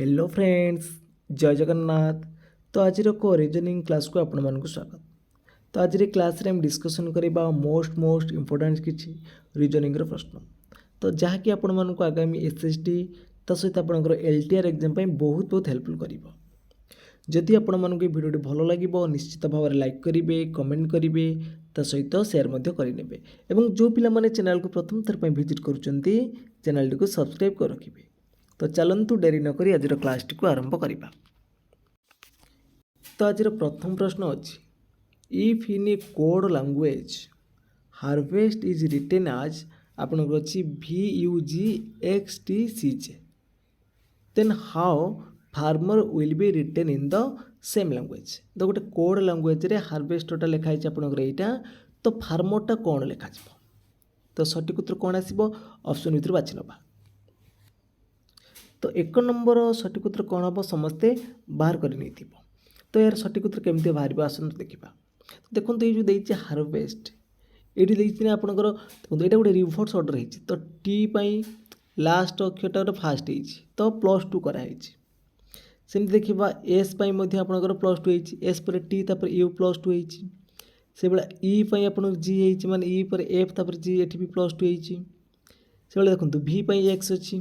Hello friends, जय जगन्नाथ। तो आज को रिजनिंग क्लास को आपण मानक स्वागत। तो आज क्लास रे हम डिस्कशन करबा मोस्ट इंपोर्टेंट किछि रिजनिंग रो प्रश्न। तो जहाँकि आपण मानक आगामी एसएसटी ता सहित आपणकर एलटीआर एग्जाम पई बहुत हेल्पफुल करिवो। जदि आपण मानक वीडियो भलो लागिवो निश्चित भाव में लाइक करेंगे, कमेंट करेंगे, ता सहित शेयर मध्य करेंगे एवं जो पिला माने चैनल को प्रथम थर पर विजिट करुचंती चैनल को सब्सक्राइब कर रखिए। तो चलतु डेरी नक आज क्लास टी को आरंभ करवा। तो आज प्रथम प्रश्न अच्छी, if in a code language harvest is written as आपनकर अच्छी VUGXTCJ then how farmer will be written in the same language. तो गोटे कोड लैंग्वेज रे हार्वेस्टटा लिखाई आपनकर एटा, तो फार्मरटा कौन लिखा। तो सठिक उत्तर कौन आसो ऑप्शन भर बाछि नबा। तो एक नंबर सठिक उत्तर कौन हम समस्ते बाहर कर नहीं थी। तो यार सठिक उत्तर केमती बाहर आसतु देखा। देखो ये जो देती हार्वेस्ट ये देती आपंकर देखो यहाँ गोटे रिभर्स ऑर्डर है। तो टी पाई लास्ट अक्षर फास्ट हो तो +2 कराई। सेमती देखा एस पाई आपंकर +2 हो एस पर टी तापर यू +2 हो। से भाया ई पाई आप जी हो माने ई पर एफ तापर जी एटी भी +2 हो। से भाया देखो भी पाई एक्स अच्छी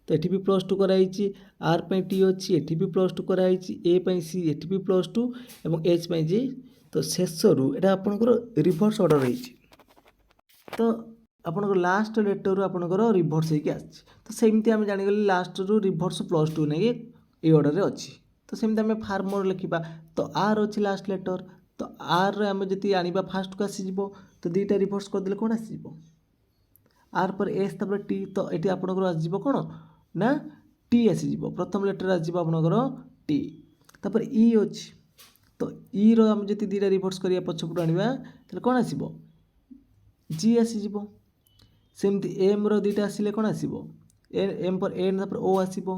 तो ये भी +2 कराई। आर पाई टी अच्छी एटी भी +2 कराई। ए पाई सी एटी भी +2 और एच पाई जी। तो शेषरू यहाँ आपंकर रिभर्स ऑर्डर है। तो आपंकर लास्ट लेटर आपंकर रिभर्स होगी आसी। तो सेमती आम जानीगले लास्ट रू रिभर्स +2 नहीं ये ऑर्डर में अच्छी। तो सेमती आम फार्मर लिखा। तो आर अच्छी लास्ट लेटर। तो आर आम जी आने फास्ट को आसीज तो दुईटा रिभर्स करदे कौन आसीज आर पर एस तापर टी। तो ये आपंकर आसज कौन ना टी आसीज। प्रथम लेटर आसज आपंकर टी तापर ई अच्छी। तो ई आम जी दुईटा रिभर्स करिया पछपटू आनिबा ताले कौन आसीबो जी आसीजिवो। सेमती एम रो दुईटा आसिले कौन आसीबो एम पर एन तापर ओ आसीबो।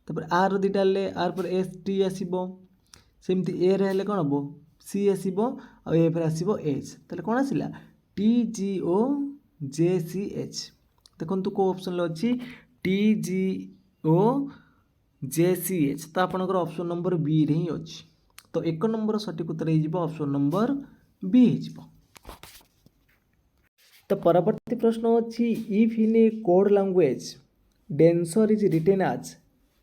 तापर आर रो दुईटा ले आर पर एस टी आसीबो। सेमती ए रे हेले कौन हबो सी आसीबो आ एफ रे आसीबो एच। ताले कौन आसिला TGOJCH। देखंतु को ऑप्शन ले अछि TGOJCH। तो आपनकर ऑप्शन नंबर बी रे ही अछि। तो एक नंबर सठिक उत्तर हो ऑप्शन नंबर बी हो। तो परवर्ती प्रश्न अच्छी, if in a code language dancer is written as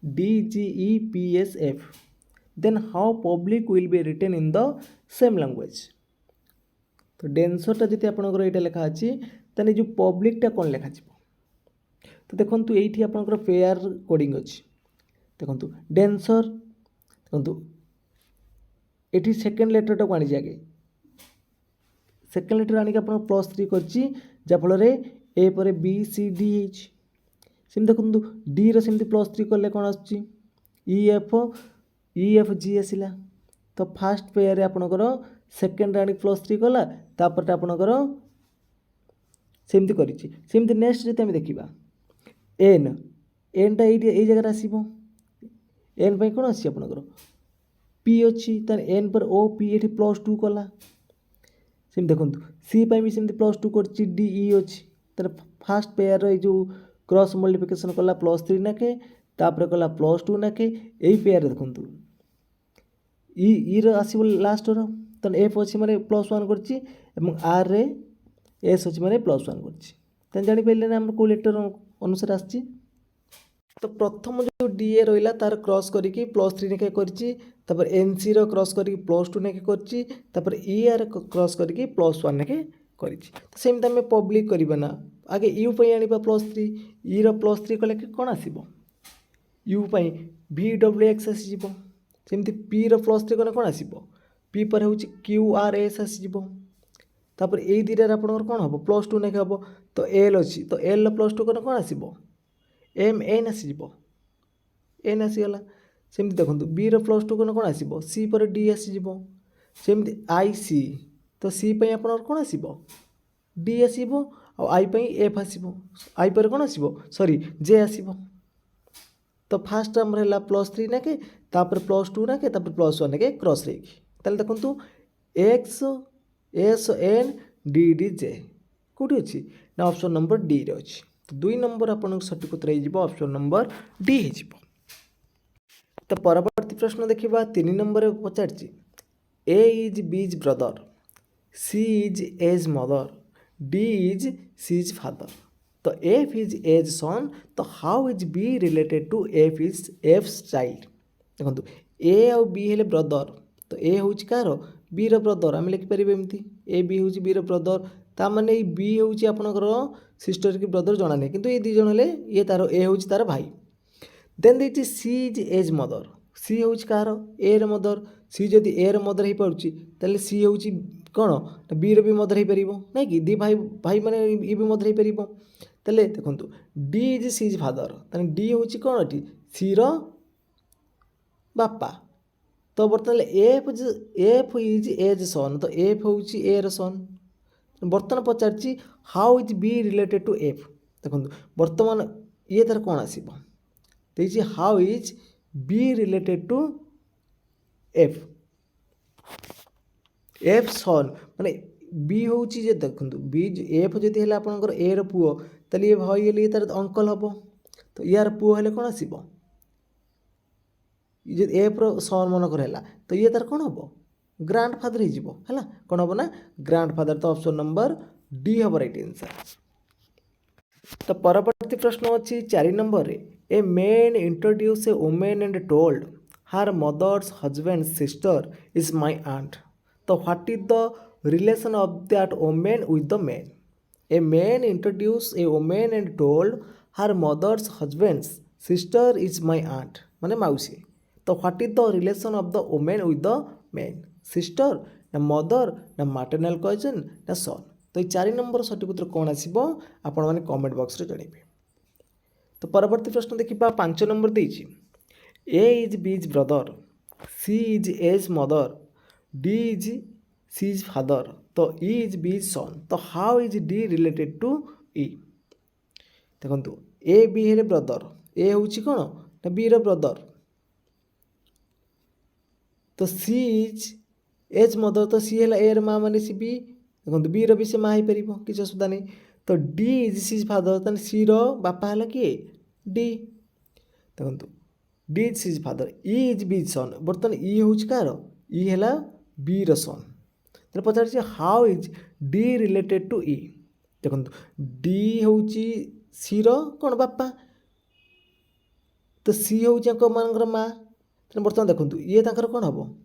DGEPSF then how public will be written in the same language. तो डेंसरटा जी आपंकर यहाँ लिखा अच्छी तेने जो पब्लिकटा कौन लिखा। तो देखो ये आपंकर पेयर कोडिंग अच्छी। देखो डेंसर देखो ये सेकेंड लेटरटा को आनी आगे सेकेंड लेटर आनिक आप +3 करफल ए पर BCD सेम देखो डी रमती +3 कले कौन EFG आसला। तो फास्ट पेयर आपणकर सेकेंड आनिक +3 कला तापर आपणकर सेमती करमती नेक्स्ट जो देखा एनटा ये जगह आसो एन पाई कौन आसी आपणकर पी अच्छी एन पर ओ पी ये +2 कला। सेम देखो सी पाई भी सेमती +2 कर DE अच्छी तर फास्ट पेयर ये जो क्रॉस मल्टिप्लिकेशन कला +3 नाके तापर कला +2 नाके यही पेयर देखो ई आसो लास्ट तो एफ अच्छी माने +1 कर आर रे एस अच्छी माने +1 कर जापारे ना को लेटर अनुसार आसी। तो प्रथम जो DA रहा तार क्रॉस करके +3 नेके कर NC रो क्रॉस करके +2 नेके कर ER क्रॉस करके +1 नेके कर। तो सेमती आम पब्लिक करवा ना आगे यू पाई आने +3 ई रो +3 कले कौन आसो यू पाई VWX आसीज। सेमती पी रो +3 कले कौन आसो पी पर हूँ QRS आसीज। तापर ये दुईटार आपंकर कौन हम +2 नेके हम। तो एल अच्छी तो एल +2 कले कौन आसो MN आसीज एन आसीगला। सेमती देखो बी रो +2 कौन आसो सी पर D आसीज। सेमती IC तो सी पाई आपनकर कौन आसो D आसो आई पाई एफ आसो आई पर कौन आसो सॉरी जे आसो। तो फास्ट आमर है +3 नाके तापर +2 नाके तापर +1 नाके क्रॉस रही ताले देखो XSNDDJ कौटी अच्छी ना ऑप्शन नंबर डी रे अच्छी। तो 2 नंबर आप सठिक उत्तर हो ऑप्शन नंबर डी हो। तो परवर्ती प्रश्न देखा 3 नंबर पचार A is B is brother C is A's mother D is C is father तो एफ इज एज सन तो how is B related to F is F's child देखो A आउ बी हेले ब्रदर तो ए हूँ car B brother आम लिखिपर एमती A B हूँ बी ब्रदर ता माने बी हूँ आपणकर सिस्टर कि ब्रदर जना नहीं किंतु ये दी जन हेले ये तार ए हूँ तार भाई देन देखिए सी इज एज मदर सी हूँ कार ए र मदर सी जदि ए र मदर हो पार्टी ताले सी हूँ कौन बी री मदर हो पार ना कि दी भाई भाई मैंने ये भी मदर हो पार ताले देखो D is C is father ताले डी हूँ कौन एटी सी र बापा तो बर्तमान एफ इज एज सन तो एफ हूँ ए र सन बर्तमान पचार how is B related to F देखो बर्तमान ये तार कौन आसो देखिए how is B related to F F son माने बी हूँ देखो बी एफ जदि है आपंकर ए रुओ ताले ये भाई ये तार अंकल हम तो यार पुओ हेले कौन आसो ये एफ सन मनकर है तो ये तार कौन हम ग्रांड फादर है कौन हम ना ग्रांड फादर तो ऑप्शन नंबर डी हम राइट आंसर। तो परवर्ती प्रश्न अच्छी 4 नंबर रे a man introduce a woman and told her mother's husband sister is my aunt तो what is the relation of that woman with the man a man introduce a woman and told her mother's husband sister is my aunt माने माउसी तो what is the relation of the woman with the man sister ना mother ना maternal cousin ना सन तो ये 4 number सठिक उत्तर कौन आसो आपण मैंने कमेंट बॉक्स रे जणेबे। तो परवर्ती प्रश्न देखा 5 नंबर देछि A is B is brother C is A's mother D is C is father तो E is B is son तो how is D related to E देखो ए बी हेले ब्रदर ए हूँ कौन ना बी र brother तो सी is A's mother तो सी है ए माँ माने सी बी देखो बी री से माँ हो पार किसी असुविधा नहीं तो D is C is father तो सी बापा है किए डी देखो D is C is father E is B is son बर्तमान ई हूँ कार ई है बी र सन तो पचार how is D related to E देखो डी हूँ सी र कौन बापा तो सी हूँ मान माँ बर्तमान देखो ये कौन हम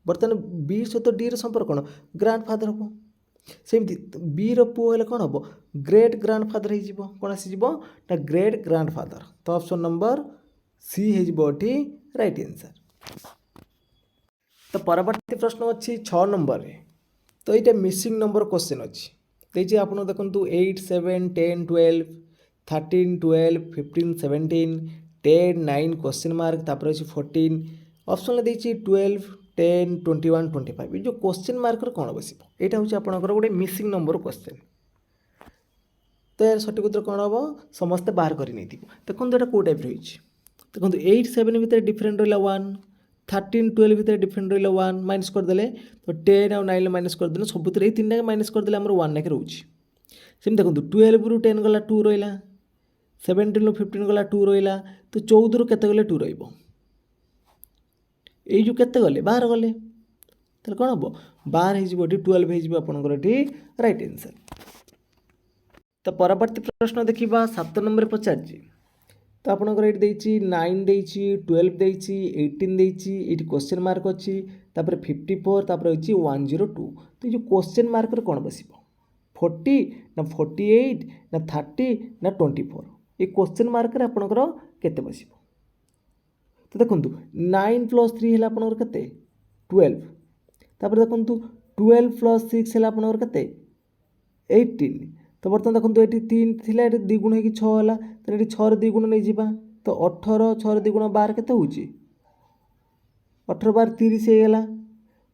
बर्तमान बी सहित डी संपर्क कौन ग्रांड फादर हम सेमती बी रुओ हेल्ले कौन हम ग्रेट ग्रांड फादर हो कौन आसना ग्रेट ग्रांड फादर तो ऑप्शन नंबर सी हो राइट आंसर। तो परवर्ती प्रश्न अच्छी 6 नंबर रे तो ये मिसिंग नंबर क्वेश्चन अच्छी देखिए आप देखो 8 7 10 12 13 12 15 17 10 9 क्वेश्चन मार्क तापर अच्छी 14 ऑप्शन देखिए 12 10 21 25 ये जो क्वेश्चन मार्कर कौन बस यहाँ हूँ आपंकर गोटे मिसिंग नंबर क्वेश्चन तो यार सठिक उत्तर कौन हम समस्ते बाहर कर देखो यहाँ कौ टाइप रही देखो 8 7 भितर डिफरेन्ट रहा 1 13 12 भितर डिफरेन्ट रहा 1 माइनस करदे तो 10 आउ 9 माइनस करदे सब 3 टाक माइनस करदे आम 1 लाख रोचे सेम देखो 12 रु 10 गला 2 रहा 17 रु 15 गला 2 रहा तो 14 रु केते गले 2 रही जो केते गले 12 गले तो कौन हम 12 हो 12 हो आपंकर ये राइट आंसर। तो परवर्ती प्रश्न देखा 7 नंबर पचार तो आपंकर ये 9 देती 12 देती 18 देती ये क्वेश्चन मार्क अच्छी 54 तापर अच्छी 102 तो ये क्वेश्चन मार्कर कौन बस 40 ना 48 ना 30 ना 24 ये क्वेश्चन मार्कर आपंकर केते बस तो देखो 9 + 3 है आपंकर केते 12 तापर देखो 12 + 6 है आपंकर केते 18 तो बर्तमान देखो ये 3 थी ये 2 गुण हो 6 है तो ये 6 2 गुण नहीं जा तो 18 6 2 गुण 12 के 18 12 30 होगा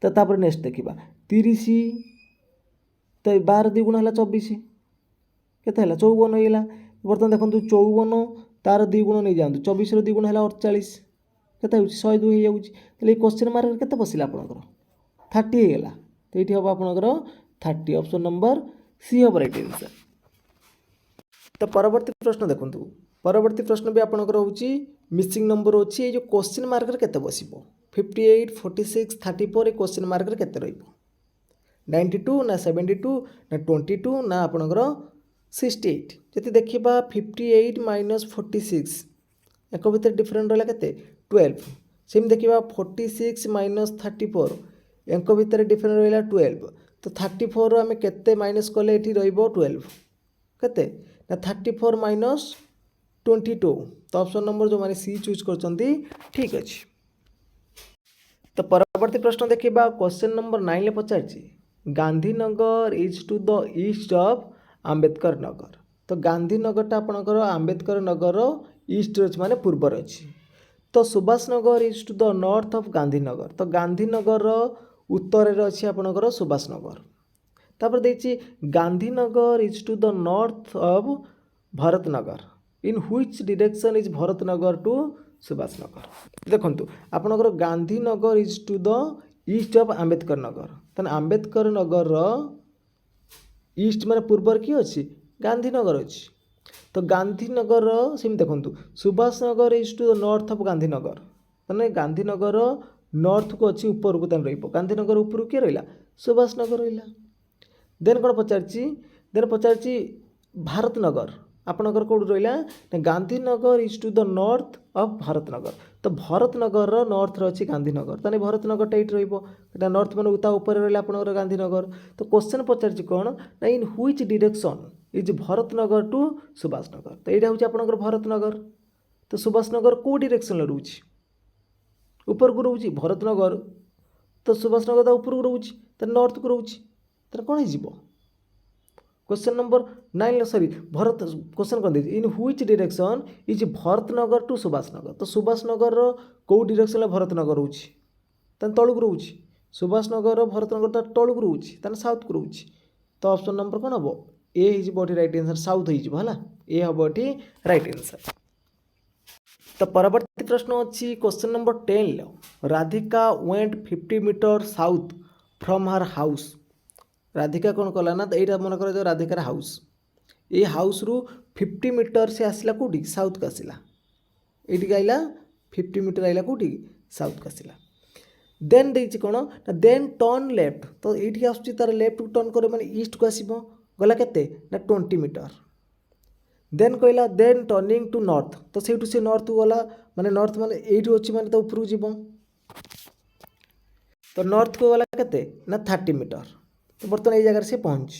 तो तापर नेक्स्ट देखा 30 तो 12 2 गुण है 24 केते 54 होगा बर्तमान देखो 54 तार 2 गुण नहीं जातु 24 2 गुण है 48 केते 102 हो जाऊँगी तो ये क्वेश्चन मार्क केते बसला आपंकर 30 होगा तो ये हम आपंकर 30 ऑप्शन नंबर सी हम राइट आंसर। तो परवर्ती प्रश्न देखो परवर्ती प्रश्न भी आपंकर हूँ मिसिंग नंबर अच्छी ये जो क्वेश्चन मार्क केते बसिबो 58 46 34 क्वेश्चन मार्क केते रहिबो 92 ना 72 ना 22 ना आपणकर 68 जति देखिबा 58 माइनस 46 एक भीतर डिफरेंट रहा केते 12 सेम देखिबा 46 माइनस 34 एक भीतर डिफरेंट रहा 12 तो 34 रो आमे केते माइनस कले एठी रहिबो 12 केते ना 34 माइनस 22 तो ऑप्शन नंबर जो माने सी चूज करचंती ठीक अछि। तो परवर्ती प्रश्न देखिबा क्वेश्चन नंबर 9 ले पचारछि Gandhinagar is to the east of Ambedkar Nagar. तो गांधीनगरटा आपणकर आंबेडकर नगर ईस्ट अच्छी माने पूर्वर अच्छी। तो Subhash Nagar is to the north of Gandhinagar. तो गांधीनगर उत्तर अच्छी आपणकर सुभाष नगर। तापर देछि Gandhinagar is to the north of Bharatnagar in which direction is Bharatnagar to Subhash Nagar. देखंतु आपणकर Gandhinagar is to the east of Ambedkar Nagar तने आंबेडकर नगर ईस्ट माने पूर्वर की अच्छी गांधीनगर अच्छी। तो गांधीनगर सेम देखंतु Subhash Nagar is to the north of Gandhinagar तने गांधीनगर नॉर्थ को अच्छी ऊपर को तने रहिबो गांधीनगर ऊपर के रहिला सुभाष नगर रहिला। देन कोन पचारछि भारतनगर आपणकर कोड रहिला Gandhinagar is to the north of Bharatnagar. तो भारतनगर नॉर्थ अच्छी गांधीनगर तने भारतनगर टाइट रहिबो एटा नॉर्थ माने उता ऊपर रहिला आपणकर गांधीनगर। तो क्वेश्चन पचारछि कोन ना in which direction is Bharatnagar to Subhashnagar. तो एटा होछि आपणकर भरतनगर। तो सुभाषनगर को डायरेक्शन ले रहउछि ऊपर को रहउछि भरतनगर तो सुभाषनगर ता ऊपर को रहउछि त नॉर्थ को रहउछि त कोन हिजिबो question number 9 sorry Bharat question कर दीजिए in which direction is Bharatnagar to Subhashnagar. तो सुभाषनगर को डायरेक्शन भरतनगर रोची तन तळुक रोची सुभाषनगर भरतनगर तळुक रोची तन साउथ को रोची। तो ऑप्शन नंबर कौन हम ए हिजिबो राइट आंसर साउथ हिजिबो हला ए हबो एठी राइट आंसर। तो परवर्ती प्रश्न अच्छी question number 10 Radhika went 50 metre south from her house. Radhika कौन कला ना तो यहाँ मन कर राधिकार हाउस ये हाउस रु 50 मीटर से आसला कौटी साउथ को आसला ये आइला 50 मीटर आइला कौटी साउथ को आसला। देन देखिए कौन ना देन टर्न लेफ्ट तो ये आसुची तार लेफ्ट को टर्न करे माने ईस्ट को आसीबो गला केते ना 20 मीटर। देन कहला देन टर्निंग टू नॉर्थ तो सेठू से नॉर्थ गला माने नॉर्थ माने एठू अछि माने तो ऊपर जीवो तो नॉर्थ को गला केते ना 30 मीटर। तो बर्तमान ये जगह से पहुँच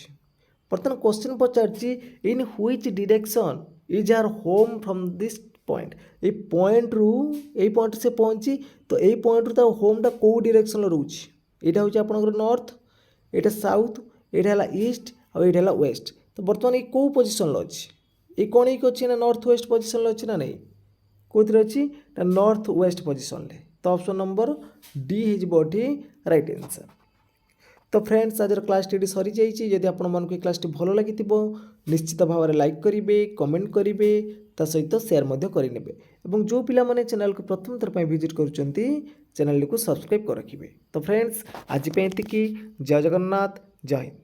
बर्तमान क्वेश्चन पचारछि in which direction is our home from this point ये पॉइंट से पहुँची तो ये पॉइंट रू तार होमटा कौ डायरेक्शन रोची यहाँ हूँ आपंकर नॉर्थ यहाँ साउथ यहाँ है ईस्ट और यहाँ है वेस्ट। तो बर्तमान ये कौ पोजिशन अच्छी ये कौन एक अच्छी ना नॉर्थ वेस्ट पोजिशन अच्छी ना नहीं कौन अच्छी ना नॉर्थ वेस्ट पोजिशन। तो ऑप्शन नंबर डी हिजबोटी राइट आंसर। तो फ्रेंड्स आज क्लास टी सरी जाइए जदि आपण मन को क्लास टी भल लगी निश्चित भाव में लाइक करेंगे कमेंट करेंगे ता सहित शेयर करेंगे और जो पिला माने चैनल को प्रथम थर पर विजिट करुँच चैनल को सब्सक्राइब कर रखिए। तो फ्रेंड्स आज पे जय जगन्नाथ जय हिंद।